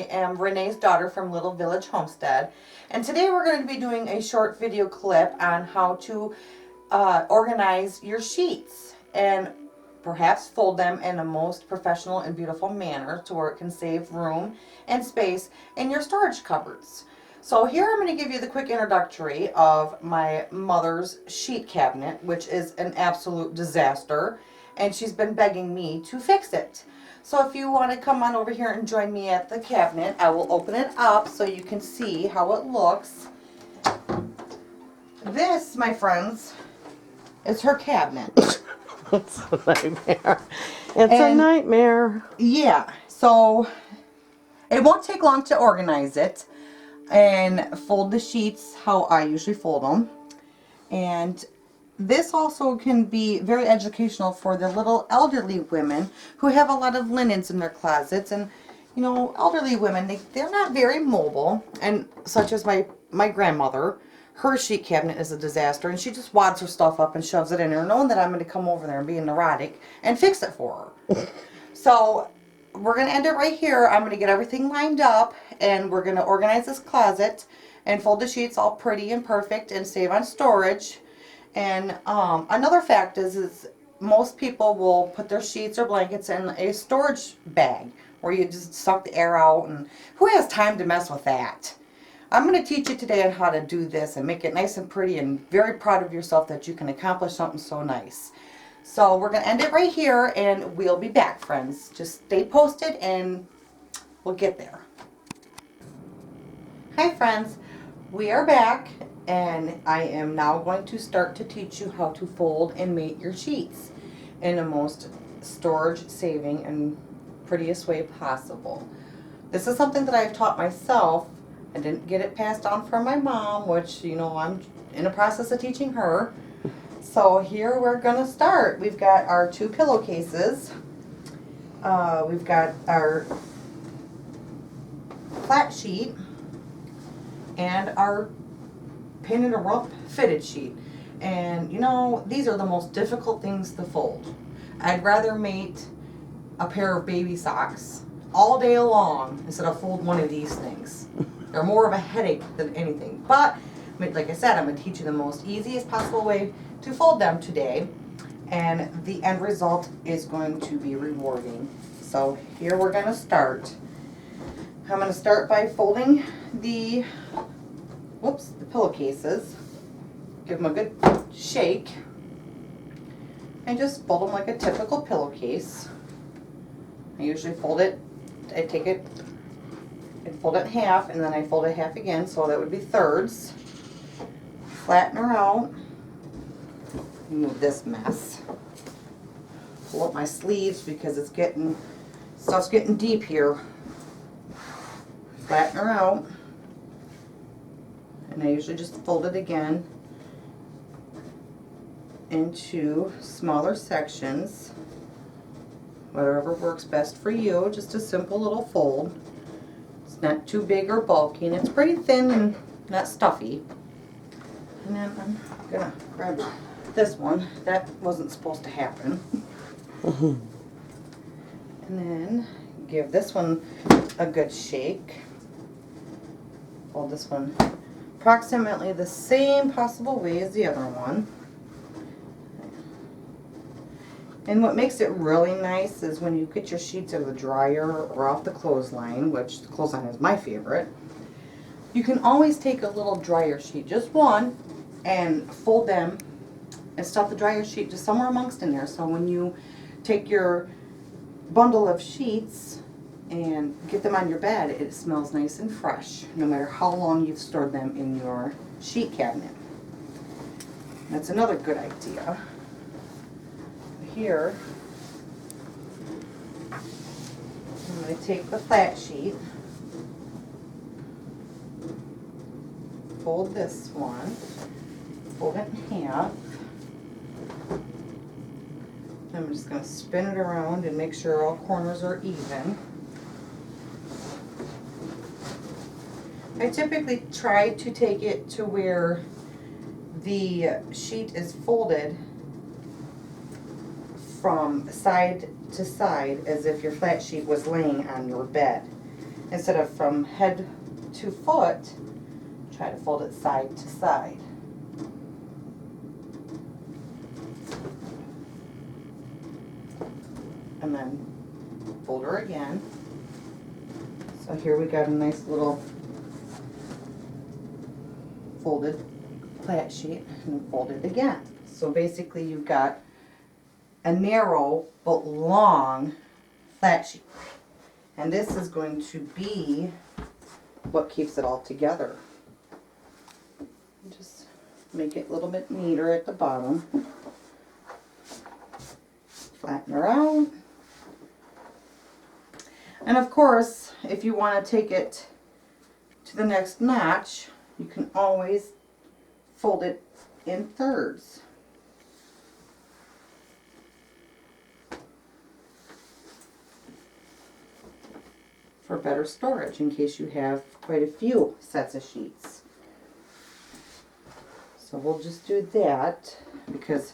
am Renee's daughter from Little Village Homestead, and today we're going to be doing a short video clip on how to organize your sheets and perhaps fold them in a most professional and beautiful manner to where it can save room and space in your storage cupboards. So here I'm going to give you the quick introductory of my mother's sheet cabinet, which is an absolute disaster, and she's been begging me to fix it. So if you want to come on over here and join me at the cabinet, I will open it up so you can see how it looks. This, my friends, is her cabinet. It's a nightmare. A nightmare. Yeah, so it won't take long to organize it and fold the sheets how I usually fold them. And this also can be very educational for the little elderly women who have a lot of linens in their closets. And you know, elderly women, they're not very mobile, and such as my grandmother, her sheet cabinet is a disaster, and she just wads her stuff up and shoves it in there, knowing that I'm going to come over there and be neurotic and fix it for her. So we're going to end it right here. I'm going to get everything lined up, and we're going to organize this closet and fold the sheets all pretty and perfect and save on storage. And another fact is most people will put their sheets or blankets in a storage bag where you just suck the air out, and who has time to mess with that? I'm going to teach you today on how to do this and make it nice and pretty, and very proud of yourself that you can accomplish something so nice. So we're going to end it right here, and we'll be back, friends. Just stay posted and we'll get there. Hi friends, we are back, and I am now going to start to teach you how to fold and mate your sheets in the most storage saving and prettiest way possible. This is something that I've taught myself. I didn't get it passed on from my mom, which, you know, I'm in the process of teaching her. So here we're going to start. We've got our 2 pillowcases. We've got our flat sheet and our painted a rump fitted sheet. And you know, these are the most difficult things to fold. I'd rather mate a pair of baby socks all day long instead of fold one of these things. They're more of a headache than anything. But like I said, I'm going to teach you the most easiest possible way to fold them today, and the end result is going to be rewarding. So here we're going to start. I'm going to start by folding the pillowcases. Give them a good shake and just fold them like a typical pillowcase. I usually fold it, I take it and fold it in half, and then I fold it half again, so that would be thirds. Flatten her out. Move this mess. Pull up my sleeves because stuff's getting deep here. Flatten her out. And I usually just fold it again into smaller sections. Whatever works best for you. Just a simple little fold. It's not too big or bulky, and it's pretty thin and not stuffy. And then I'm gonna grab this one. That wasn't supposed to happen. And then give this one a good shake. Fold this one approximately the same possible way as the other one. And what makes it really nice is when you get your sheets out of the dryer or off the clothesline, which the clothesline is my favorite, you can always take a little dryer sheet, just one, and fold them and stuff the dryer sheet just somewhere amongst in there. So when you take your bundle of sheets and get them on your bed, it smells nice and fresh, no matter how long you've stored them in your sheet cabinet. That's another good idea. Here, I'm going to take the flat sheet, fold this one, fold it in half. I'm just going to spin it around and make sure all corners are even. I typically try to take it to where the sheet is folded from side to side as if your flat sheet was laying on your bed. instead of from head to foot, try to fold it side to side. And then fold her again. So here we got a nice little folded flat sheet, and fold it again. So basically you've got a narrow but long flat sheet. And this is going to be what keeps it all together. Just make it a little bit neater at the bottom. Flatten her out. And of course, if you want to take it to the next notch, you can always fold it in thirds. For better storage in case you have quite a few sets of sheets. So we'll just do that because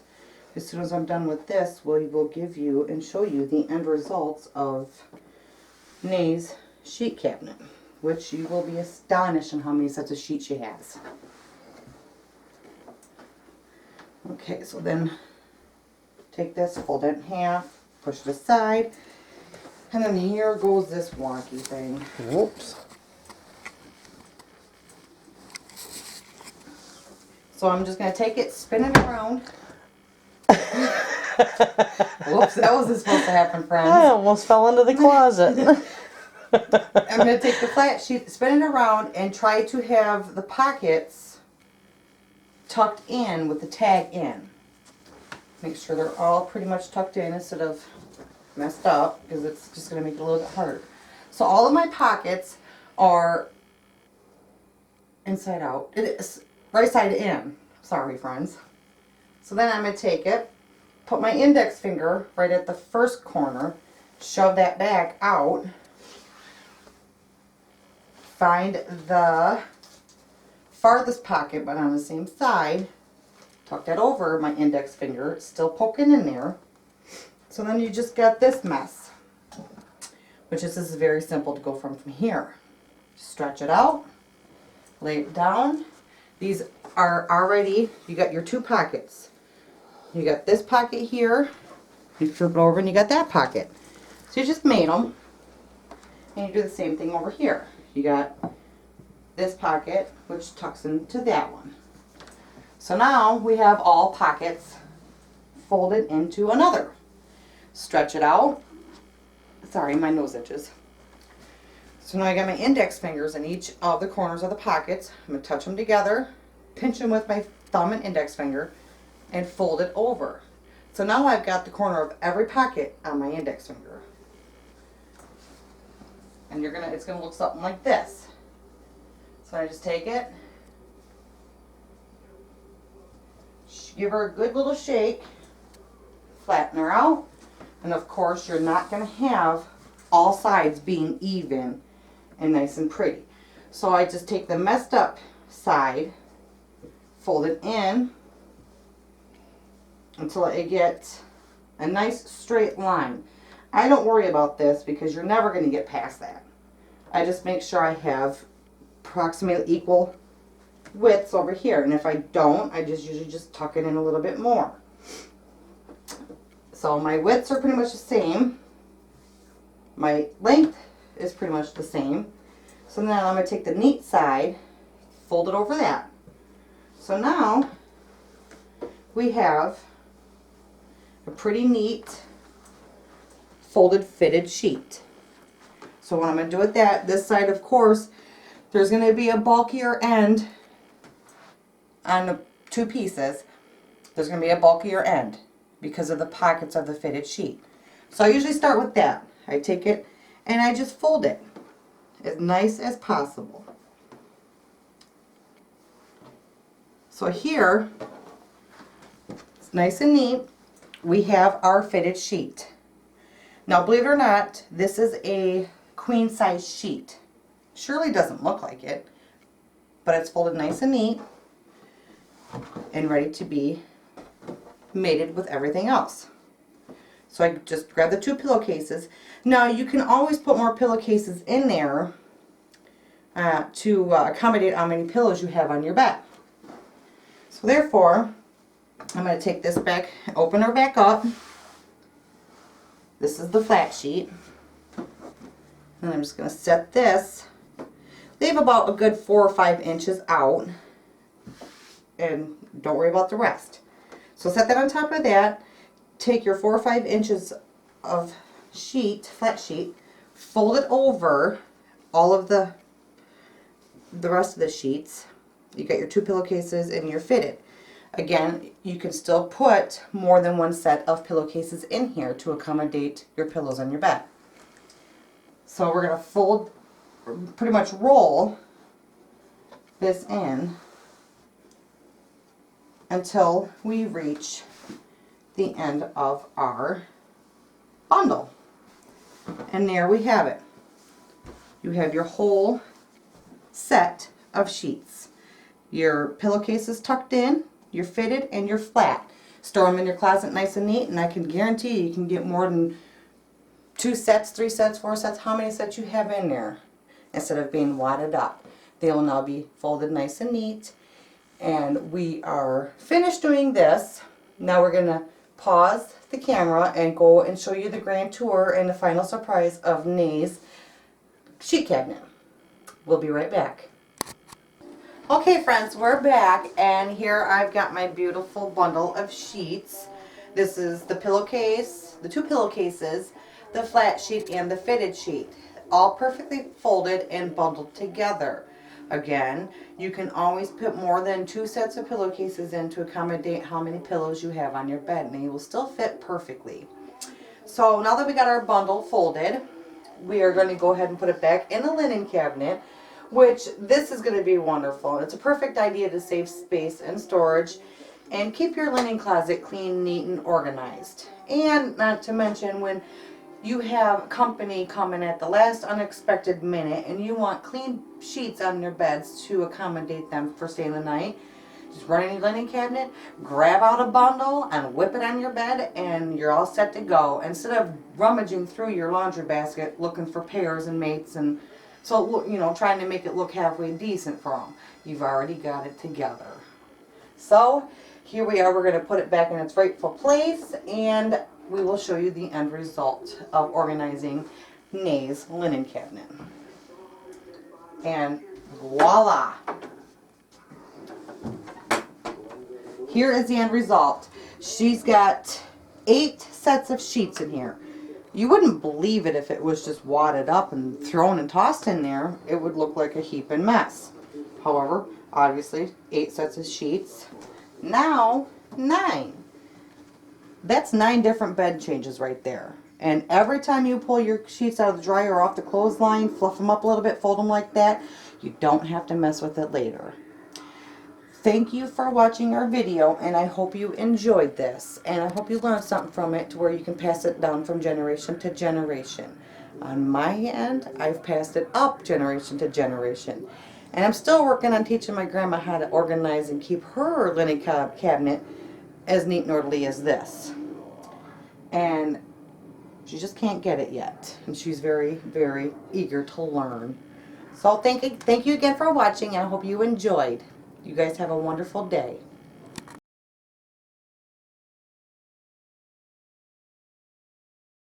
as soon as I'm done with this, we will give you and show you the end results of Renea's sheet cabinet, which you will be astonished on how many sets of sheets she has. Okay, so then take this, fold it in half, push it aside, and then here goes this wonky thing. Whoops. So I'm just going to take it, spin it around. Whoops, that wasn't supposed to happen, friends. I almost fell into the closet. I'm going to take the flat sheet, spin it around, and try to have the pockets tucked in with the tag in. Make sure they're all pretty much tucked in instead of messed up, because it's just going to make it a little bit harder. So all of my pockets are inside out. It is right side in. Sorry, friends. So then I'm going to take it, put my index finger right at the first corner, shove that back out, find the farthest pocket but on the same side, tuck that over my index finger, it's still poking in there. So then you just got this mess, which is, this is very simple to go from here. Stretch it out, lay it down. These are already, you got your two pockets. You got this pocket here, you flip it over and you got that pocket. So you just made them, and you do the same thing over here. You got this pocket, which tucks into that one. So now we have all pockets folded into another. Stretch it out. Sorry, my nose itches. So now I got my index fingers in each of the corners of the pockets. I'm going to touch them together, pinch them with my thumb and index finger, and fold it over. So now I've got the corner of every pocket on my index finger. And it's gonna look something like this. So I just take it, give her a good little shake, flatten her out, and of course you're not gonna have all sides being even and nice and pretty. So I just take the messed up side, fold it in until I get a nice straight line. I don't worry about this because you're never going to get past that. I just make sure I have approximately equal widths over here, and if I don't, I just usually just tuck it in a little bit more. So my widths are pretty much the same. My length is pretty much the same. So now I'm going to take the neat side, fold it over that. So now we have a pretty neat folded fitted sheet. So what I'm going to do with that, this side of course, there's going to be a bulkier end on the two pieces. There's going to be a bulkier end because of the pockets of the fitted sheet. So I usually start with that. I take it and I just fold it as nice as possible. So here, it's nice and neat. We have our fitted sheet. Now, believe it or not, this is a queen size sheet. Surely doesn't look like it, but it's folded nice and neat and ready to be mated with everything else. So I just grab the two pillowcases. Now, you can always put more pillowcases in there to accommodate how many pillows you have on your bed. So therefore, I'm going to take this back, open her back up. This is the flat sheet. And I'm just going to set this. Leave about a good 4 or 5 inches out. And don't worry about the rest. So set that on top of that. Take your 4 or 5 inches of sheet, flat sheet, fold it over all of the rest of the sheets. You got your 2 pillowcases and you're fitted. Again, you can still put more than one set of pillowcases in here to accommodate your pillows on your bed. So we're going to fold, pretty much roll this in until we reach the end of our bundle. And there we have it. You have your whole set of sheets. Your pillowcases tucked in, you're fitted, and you're flat. Store them in your closet nice and neat, and I can guarantee you can get more than 2 sets, 3 sets, 4 sets, how many sets you have in there, instead of being wadded up. They will now be folded nice and neat. And we are finished doing this. Now we're going to pause the camera and go and show you the grand tour and the final surprise of Renea's sheet cabinet. We'll be right back. Okay friends, we're back, and here I've got my beautiful bundle of sheets. This is the pillowcase, the 2 pillowcases, the flat sheet, and the fitted sheet. All perfectly folded and bundled together. Again, you can always put more than 2 sets of pillowcases in to accommodate how many pillows you have on your bed, and they will still fit perfectly. So now that we got our bundle folded, we are going to go ahead and put it back in the linen cabinet, which this is going to be wonderful. It's a perfect idea to save space and storage and keep your linen closet clean, neat, and organized. And not to mention, when you have company coming at the last unexpected minute and you want clean sheets on your beds to accommodate them for staying the night, just run in your linen cabinet, grab out a bundle and whip it on your bed, and you're all set to go. Instead of rummaging through your laundry basket looking for pairs and mates, and so, you know, trying to make it look halfway decent for them. You've already got it together. So here we are. We're going to put it back in its rightful place, and we will show you the end result of organizing Renea's linen cabinet. And voila! Here is the end result. She's got 8 sets of sheets in here. You wouldn't believe it if it was just wadded up and thrown and tossed in there. It would look like a heaping mess. However, obviously, 8 sets of sheets. Now, 9. That's 9 different bed changes right there. And every time you pull your sheets out of the dryer or off the clothesline, fluff them up a little bit, fold them like that, you don't have to mess with it later. Thank you for watching our video, and I hope you enjoyed this. And I hope you learned something from it to where you can pass it down from generation to generation. On my end, I've passed it up generation to generation. And I'm still working on teaching my grandma how to organize and keep her linen cabinet as neat and orderly as this. And she just can't get it yet. And she's very, very eager to learn. So thank you again for watching, and I hope you enjoyed. You guys have a wonderful day.